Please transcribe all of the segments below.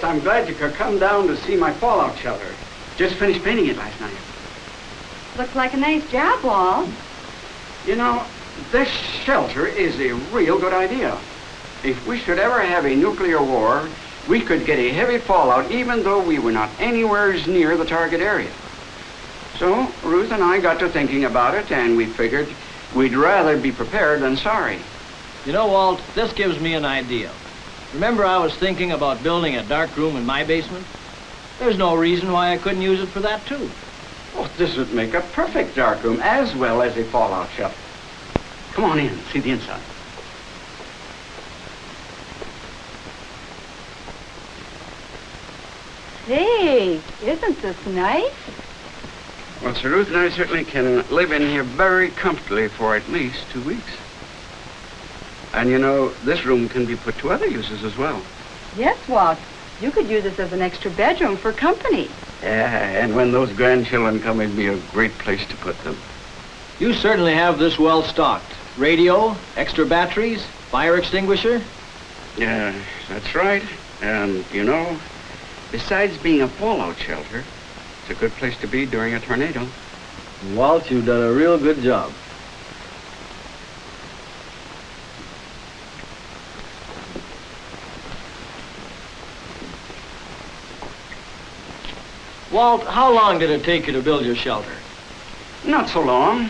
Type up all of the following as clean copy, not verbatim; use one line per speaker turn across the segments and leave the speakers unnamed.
I'm glad you could come down to see my fallout shelter. Just finished painting it last night.
Looks like a nice job, Walt.
You know, this shelter is a real good idea. If we should ever have a nuclear war, we could get a heavy fallout even though we were not anywhere near the target area. So Ruth and I got to thinking about it, and we figured we'd rather be prepared than sorry.
You know, Walt, this gives me an idea. Remember I was thinking about building a dark room in my basement? There's no reason why I couldn't use it for that, too.
Oh, this would make a perfect dark room as well as a fallout shelter. Come on in, see the inside.
Hey, isn't this nice?
Well, Sir Ruth and I certainly can live in here very comfortably for at least 2 weeks. And you know, this room can be put to other uses as well.
Yes, Walt. You could use this as an extra bedroom for company.
Yeah, and when those grandchildren come, it'd be a great place to put them.
You certainly have this well stocked. Radio, extra batteries, fire extinguisher.
Yeah, that's right. And you know, besides being a fallout shelter, it's a good place to be during a tornado.
Walt, you've done a real good job. Walt, how long did it take you to build your shelter?
Not so long.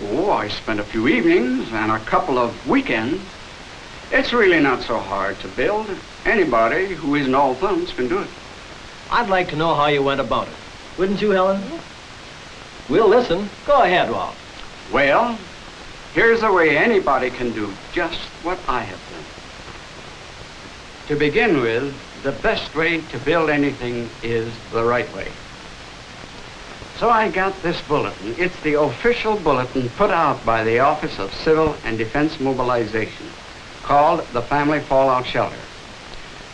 Oh, I spent a few evenings and a couple of weekends. It's really not so hard to build. Anybody who isn't all thumbs can do it.
I'd like to know how you went about it. Wouldn't you, Helen? We'll listen. Go ahead, Walt.
Well, here's a way anybody can do just what I have done. To begin with, the best way to build anything is the right way. So I got this bulletin. It's the official bulletin put out by the Office of Civil and Defense Mobilization, called the Family Fallout Shelter.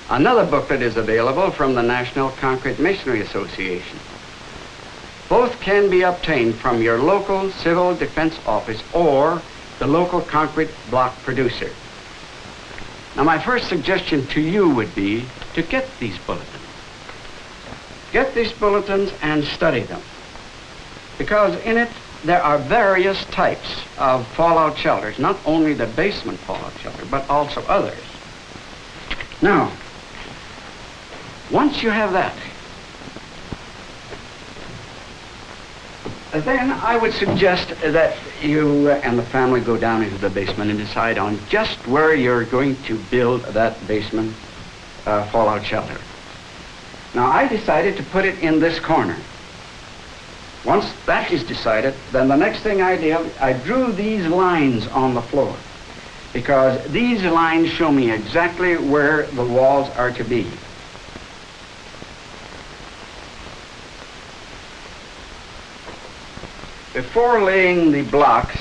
Another booklet is available from the National Concrete Masonry Association. Both can be obtained from your local civil defense office or the local concrete block producer. Now, my first suggestion to you would be to get these bulletins. Get these bulletins and study them, because in it there are various types of fallout shelters, not only the basement fallout shelter, but also others. Now, once you have that, then I would suggest that you and the family go down into the basement and decide on just where you're going to build that basement fallout shelter. Now, I decided to put it in this corner. Once that is decided, then the next thing I did, I drew these lines on the floor, because these lines show me exactly where the walls are to be. Before laying the blocks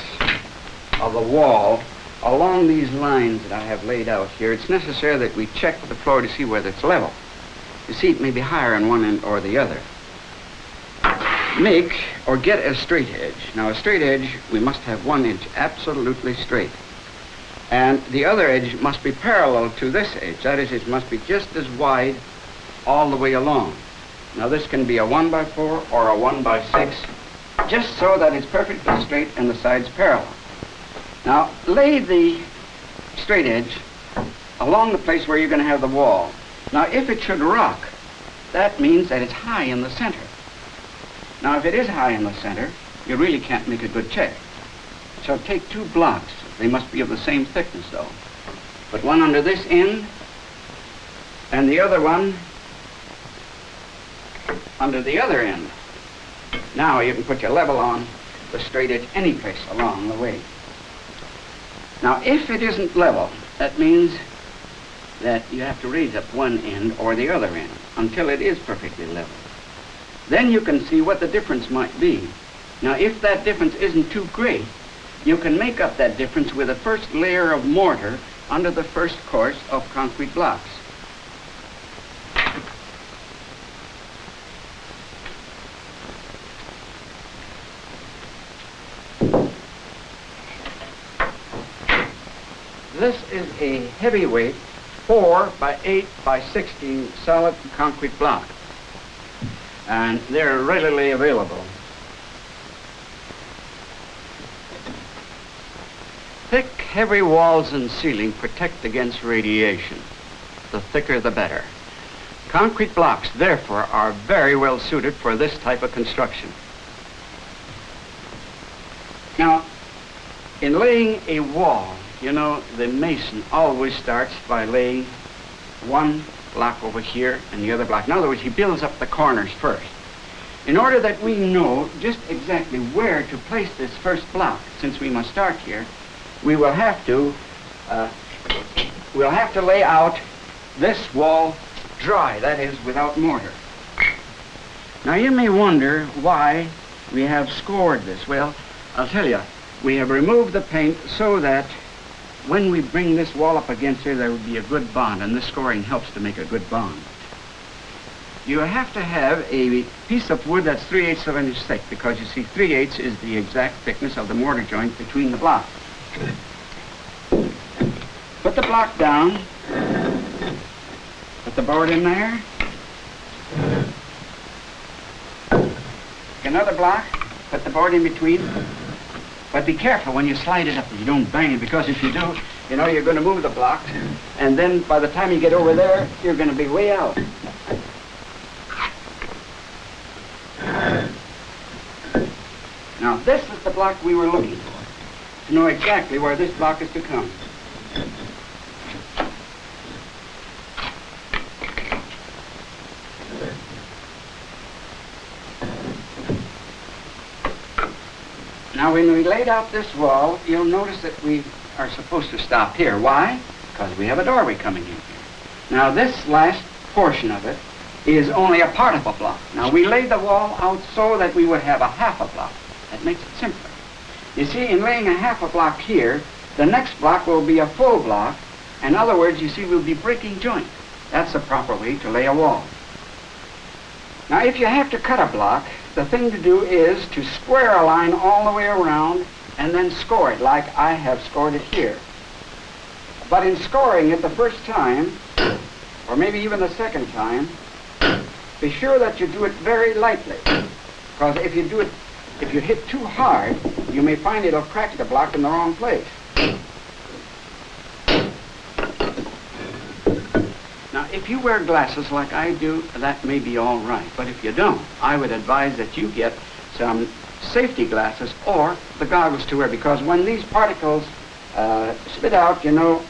of the wall along these lines that I have laid out here, it's necessary that we check the floor to see whether it's level. You see, it may be higher on one end or the other. Make or get a straight edge. Now, a straight edge, we must have one edge absolutely straight. And the other edge must be parallel to this edge. That is, it must be just as wide all the way along. Now, this can be a 1x4 or a 1x6. Just so that it's perfectly straight and the sides parallel. Now, lay the straight edge along the place where you're going to have the wall. Now, if it should rock, that means that it's high in the center. Now, if it is high in the center, you really can't make a good check. So take two blocks. They must be of the same thickness, though. Put one under this end, and the other one under the other end. Now you can put your level on the straight edge any place along the way. Now, if it isn't level, that means that you have to raise up one end or the other end until it is perfectly level. Then you can see what the difference might be. Now, if that difference isn't too great, you can make up that difference with the first layer of mortar under the first course of concrete blocks. This is a heavyweight 4 by 8 by 16 solid concrete block. And they're readily available. Thick, heavy walls and ceiling protect against radiation. The thicker, the better. Concrete blocks, therefore, are very well suited for this type of construction. Now, in laying a wall, you know, the mason always starts by laying one block over here and the other block. In other words, he builds up the corners first. In order that we know just exactly where to place this first block, since we must start here, we will have to lay out this wall dry, that is, without mortar. Now, you may wonder why we have scored this. Well, I'll tell you, we have removed the paint so that when we bring this wall up against here, there will be a good bond, and this scoring helps to make a good bond. You have to have a piece of wood that's 3/8 of an inch thick, because you see 3/8 is the exact thickness of the mortar joint between the blocks. Put the block down, put the board in there, take another block, put the board in between, but be careful when you slide it up that you don't bang it, because if you do, you know, you're going to move the block, and then by the time you get over there, you're going to be way out. Now, this is the block we were looking for, to know exactly where this block is to come. Now, when we laid out this wall, you'll notice that we are supposed to stop here. Why? Because we have a doorway coming in here. Now, this last portion of it is only a part of a block. Now, we laid the wall out so that we would have a half a block. That makes it simpler. You see, in laying a half a block here, the next block will be a full block. In other words, you see, we'll be breaking joint. That's the proper way to lay a wall. Now, if you have to cut a block, the thing to do is to square a line all the way around and then score it like I have scored it here. But in scoring it the first time, or maybe even the second time, be sure that you do it very lightly. Because if you hit too hard, you may find it'll crack the block in the wrong place. Now, if you wear glasses like I do, that may be all right. But if you don't, I would advise that you get some safety glasses or the goggles to wear, because when these particles spit out, you know,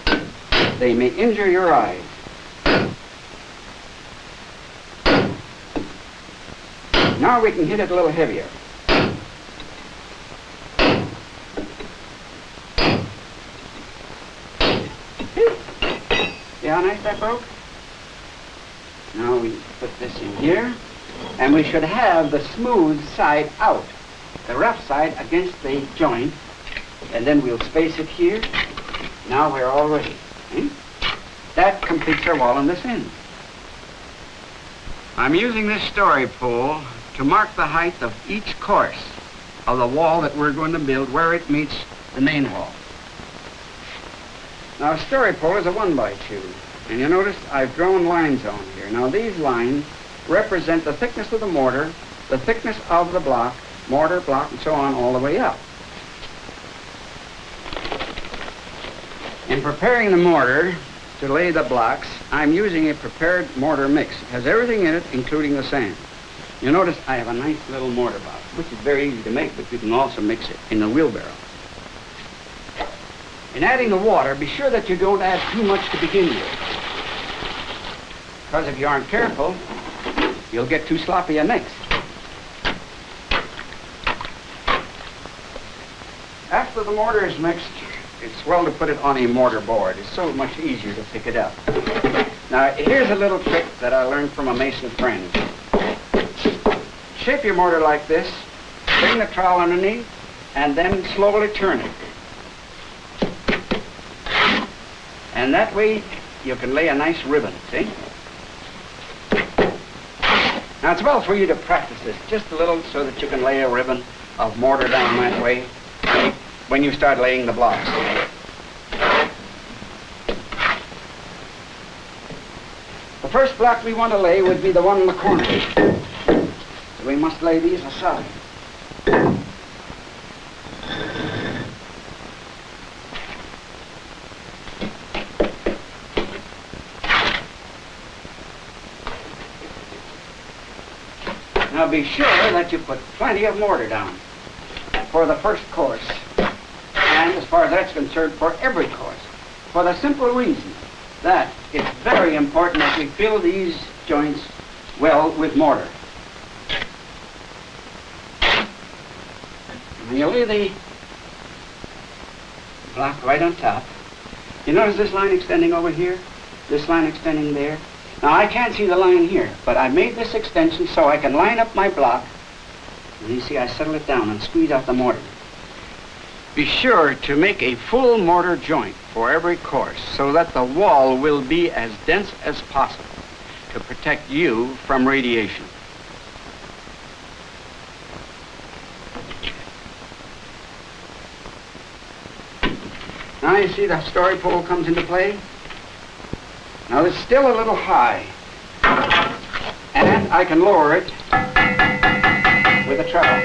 they may injure your eyes. Now we can hit it a little heavier. See how nice that broke? Now we put this in here, and we should have the smooth side out, the rough side against the joint, and then we'll space it here. Now we're all ready. That completes our wall on this end. I'm using this story pole to mark the height of each course of the wall that we're going to build where it meets the main wall. Now, a story pole is a 1x2, and you notice I've drawn lines on here. Now, these lines represent the thickness of the mortar, the thickness of the block, mortar, block, and so on all the way up. In preparing the mortar to lay the blocks, I'm using a prepared mortar mix. It has everything in it, including the sand. You notice I have a nice little mortar box, which is very easy to make, but you can also mix it in the wheelbarrow. In adding the water, be sure that you don't add too much to begin with. Because if you aren't careful, you'll get too sloppy a mix. After the mortar is mixed, it's well to put it on a mortar board. It's so much easier to pick it up. Now, here's a little trick that I learned from a mason friend. Shape your mortar like this, bring the trowel underneath, and then slowly turn it. And that way, you can lay a nice ribbon, see? Now, it's well for you to practice this just a little so that you can lay a ribbon of mortar down that way when you start laying the blocks. first block we want to lay would be the one in the corner. So we must lay these aside. Now be sure that you put plenty of mortar down for the first course, and as far as that's concerned, for every course, for the simple reason that it's very important that we fill these joints well with mortar. And you lay the block right on top. You notice this line extending over here, this line extending there. Now I can't see the line here, but I made this extension so I can line up my block. And you see I settle it down and squeeze out the mortar. Be sure to make a full mortar joint for every course so that the wall will be as dense as possible to protect you from radiation. Now you see the story pole comes into play. Now it's still a little high, and I can lower it with a trowel,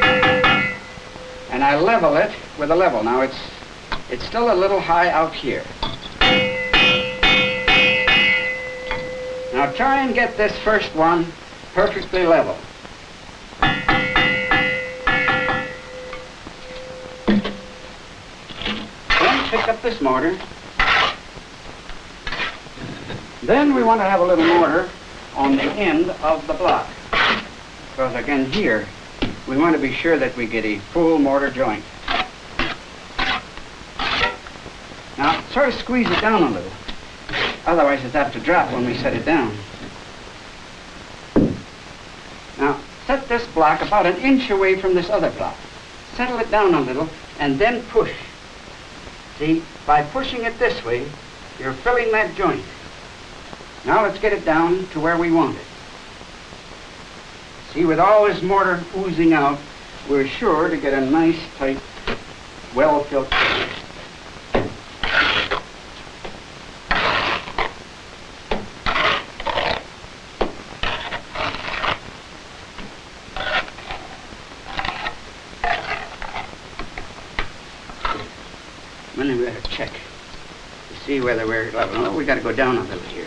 and I level it with a level. Now it's still a little high out here. Now try and get this first one perfectly level. Then pick up this mortar. Then we want to have a little mortar on the end of the block. Because again here, we want to be sure that we get a full mortar joint. Now, sort of squeeze it down a little. Otherwise it's apt to drop when we set it down. Now, set this block about an inch away from this other block. Settle it down a little and then push. See, by pushing it this way, you're filling that joint. Now let's get it down to where we want it. See, with all this mortar oozing out, we're sure to get a nice, tight, well-filled joint. Then we better check to see whether we're level. Oh, we got to go down a little here.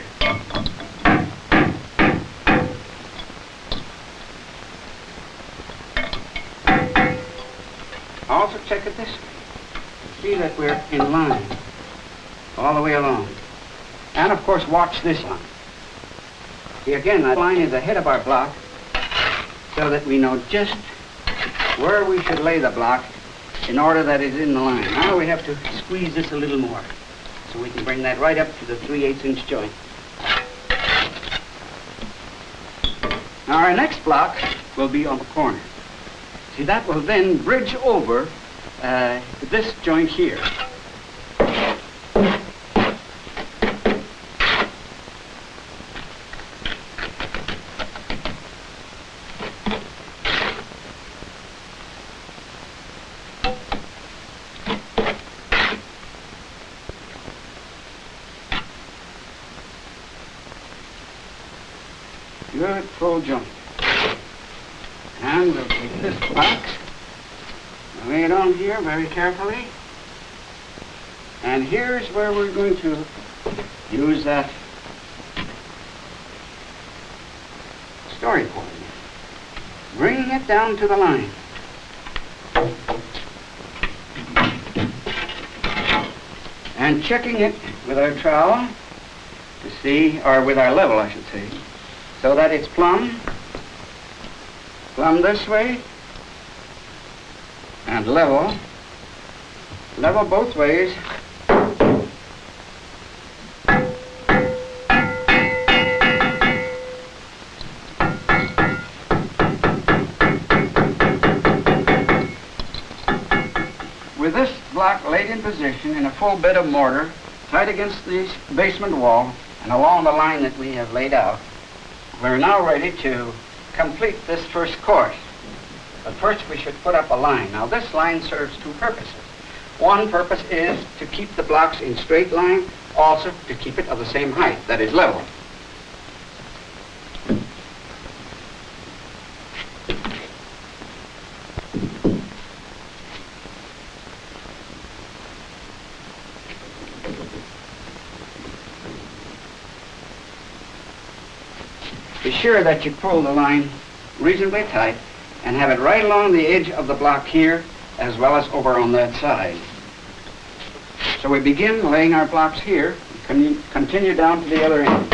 Also check it this way. See that we're in line all the way along. And of course watch this line. See again, that line is ahead of our block so that we know just where we should lay the block in order that it's in the line. Now we have to squeeze this a little more so we can bring that right up to the 3/8 inch joint. Now our next block will be on the corner. See, that will then bridge over this joint here. Good full joint. And we'll take this block, lay it on here very carefully. And here's where we're going to use that story point. Bringing it down to the line. And checking it with our trowel to see, or with our level I should say, so that it's plumb this way, and level both ways. With this block laid in position in a full bed of mortar, tight against the basement wall and along the line that we have laid out, we're now ready to complete this first course. But first we should put up a line. Now this line serves two purposes. One purpose is to keep the blocks in straight line, also to keep it of the same height, that is level. Be sure that you pull the line reasonably tight and have it right along the edge of the block here as well as over on that side. So we begin laying our blocks here and continue down to the other end.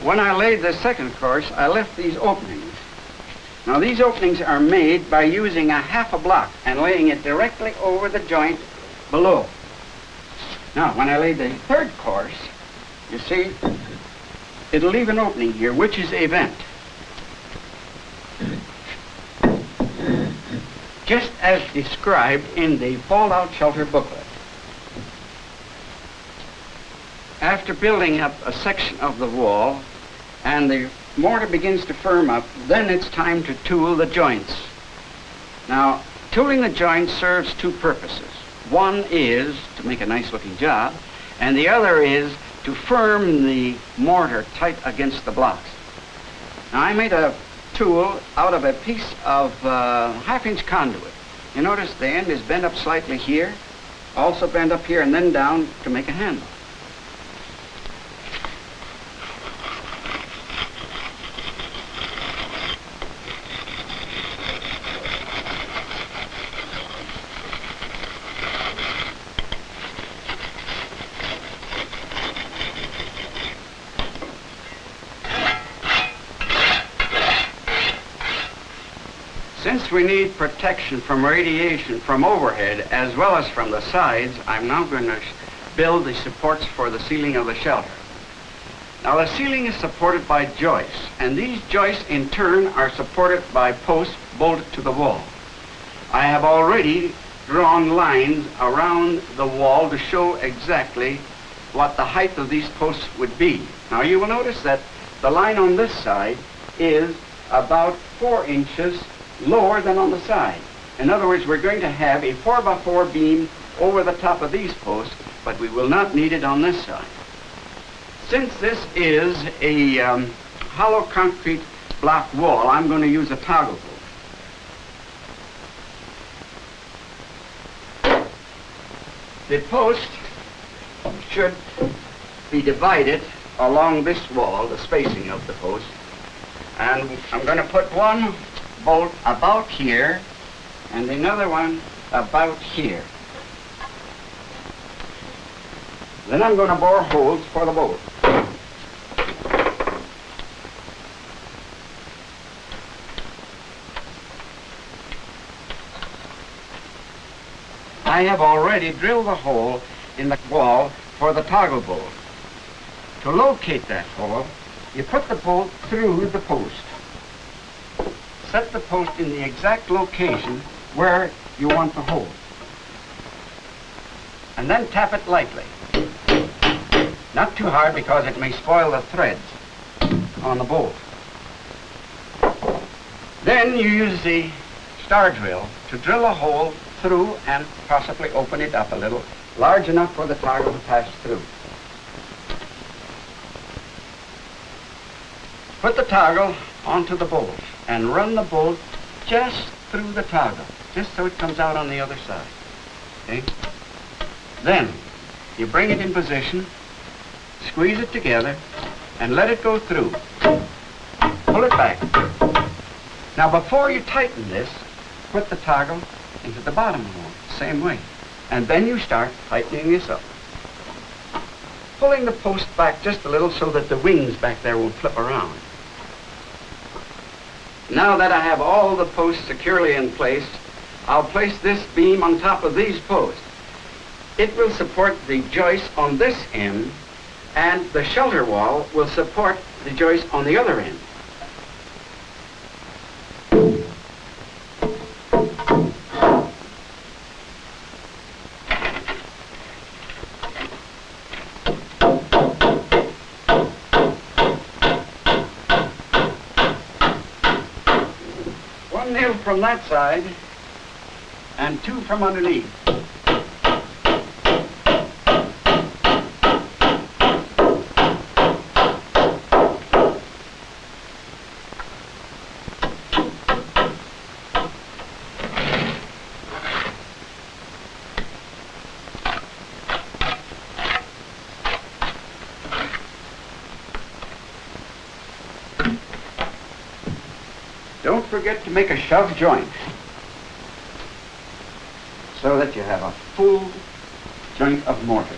When I laid the second course, I left these openings. Now these openings are made by using a half a block and laying it directly over the joint below. Now when I laid the third course, you see, it'll leave an opening here, which is a vent. Just as described in the fold-out shelter booklet. After building up a section of the wall and the mortar begins to firm up, then it's time to tool the joints. Now, tooling the joints serves two purposes. One is to make a nice looking job, and the other is to firm the mortar tight against the blocks. Now I made a tool out of a piece of half-inch conduit. You notice the end is bent up slightly here, also bent up here and then down to make a handle. Since we need protection from radiation from overhead as well as from the sides, I'm now going to build the supports for the ceiling of the shelter. Now the ceiling is supported by joists, and these joists in turn are supported by posts bolted to the wall. I have already drawn lines around the wall to show exactly what the height of these posts would be. Now you will notice that the line on this side is about 4 inches lower than on the side. In other words, we're going to have a 4x4 beam over the top of these posts, but we will not need it on this side. Since this is a hollow concrete block wall, I'm going to use a toggle bolt. The post should be divided along this wall, the spacing of the post, and I'm going to put one bolt about here and another one about here. Then I'm going to bore holes for the bolt. I have already drilled a hole in the wall for the toggle bolt. To locate that hole, you put the bolt through the post. Set the post in the exact location where you want the hole. And then tap it lightly. Not too hard because it may spoil the threads on the bolt. Then you use the star drill to drill a hole through and possibly open it up a little, large enough for the toggle to pass through. Put the toggle onto the bolt and run the bolt just through the toggle, just so it comes out on the other side. Okay? Then you bring it in position, squeeze it together, and let it go through. Pull it back. Now before you tighten this, put the toggle into the bottom hole, same way. And then you start tightening this up. Pulling the post back just a little so that the wings back there won't flip around. Now that I have all the posts securely in place, I'll place this beam on top of these posts. It will support the joist on this end, and the shelter wall will support the joist on the other end. One nail from that side and 2 from underneath. Don't forget to make a shove joint so that you have a full joint of mortar.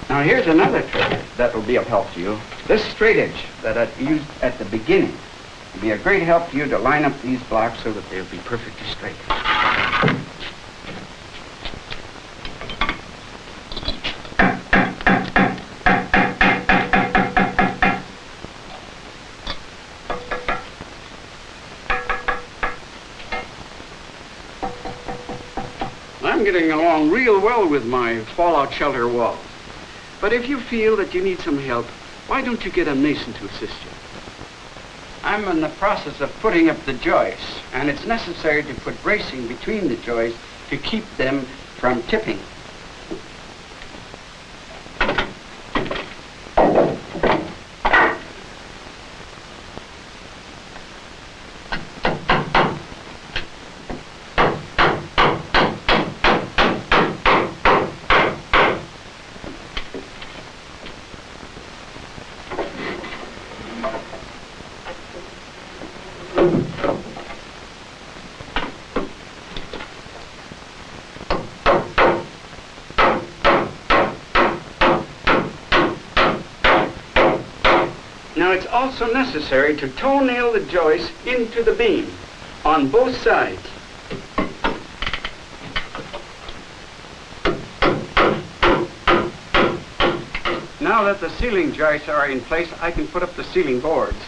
Now here's another trick that will be of help to you. This straight edge that I used at the beginning will be a great help to you to line up these blocks so that they'll be perfectly straight. I'm getting along real well with my fallout shelter walls. But if you feel that you need some help, why don't you get a mason to assist you? I'm in the process of putting up the joists, and it's necessary to put bracing between the joists to keep them from tipping. Now it's also necessary to toe nail the joist into the beam on both sides. Now that the ceiling joists are in place, I can put up the ceiling boards.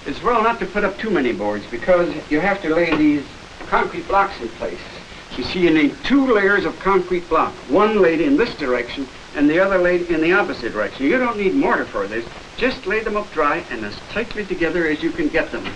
It's well not to put up too many boards because you have to lay these concrete blocks in place. You see, you need 2 layers of concrete block, one laid in this direction and the other laid in the opposite direction. You don't need mortar for this. Just lay them up dry and as tightly together as you can get them.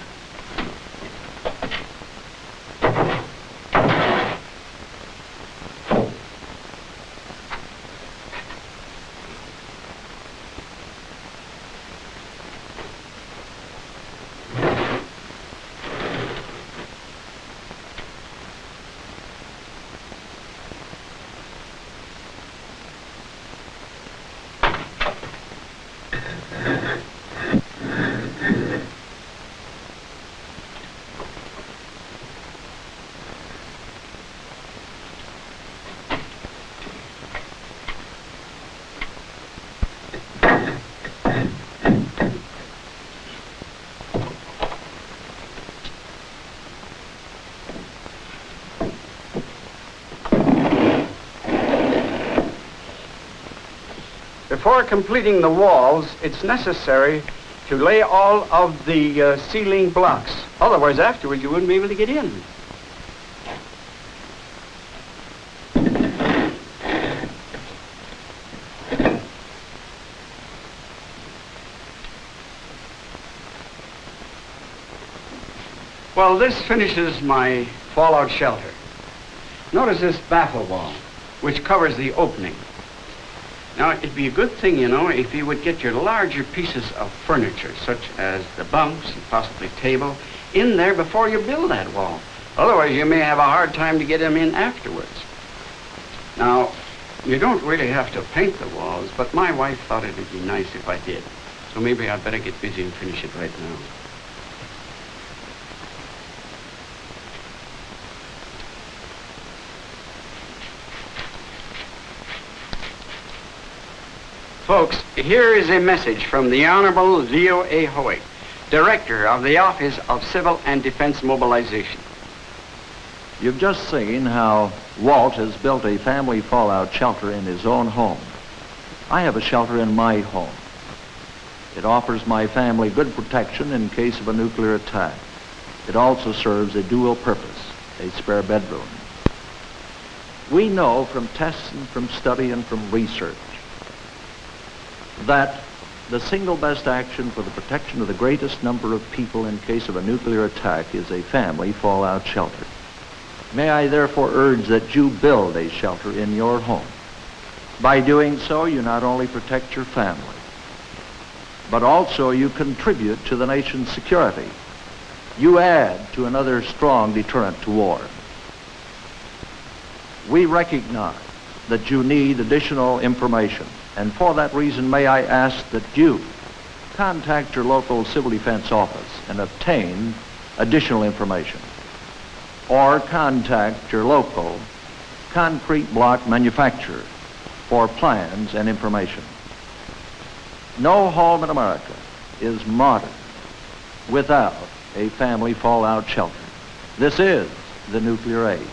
Before completing the walls, it's necessary to lay all of the ceiling blocks. Otherwise, afterwards, you wouldn't be able to get in. Well, this finishes my fallout shelter. Notice this baffle wall, which covers the opening. Now, it'd be a good thing, you know, if you would get your larger pieces of furniture, such as the bunks and possibly table, in there before you build that wall. Otherwise, you may have a hard time to get them in afterwards. Now, you don't really have to paint the walls, but my wife thought it would be nice if I did. So maybe I'd better get busy and finish it right now. Folks, here is a message from the Honorable Leo A. Howitt, Director of the Office of Civil and Defense Mobilization.
You've just seen how Walt has built a family fallout shelter in his own home. I have a shelter in my home. It offers my family good protection in case of a nuclear attack. It also serves a dual purpose, a spare bedroom. We know from tests and from study and from research that the single best action for the protection of the greatest number of people in case of a nuclear attack is a family fallout shelter. May I therefore urge that you build a shelter in your home. By doing so, you not only protect your family, but also you contribute to the nation's security. You add to another strong deterrent to war. We recognize that you need additional information, and for that reason, may I ask that you contact your local civil defense office and obtain additional information, or contact your local concrete block manufacturer for plans and information. No home in America is modern without a family fallout shelter. This is the nuclear age.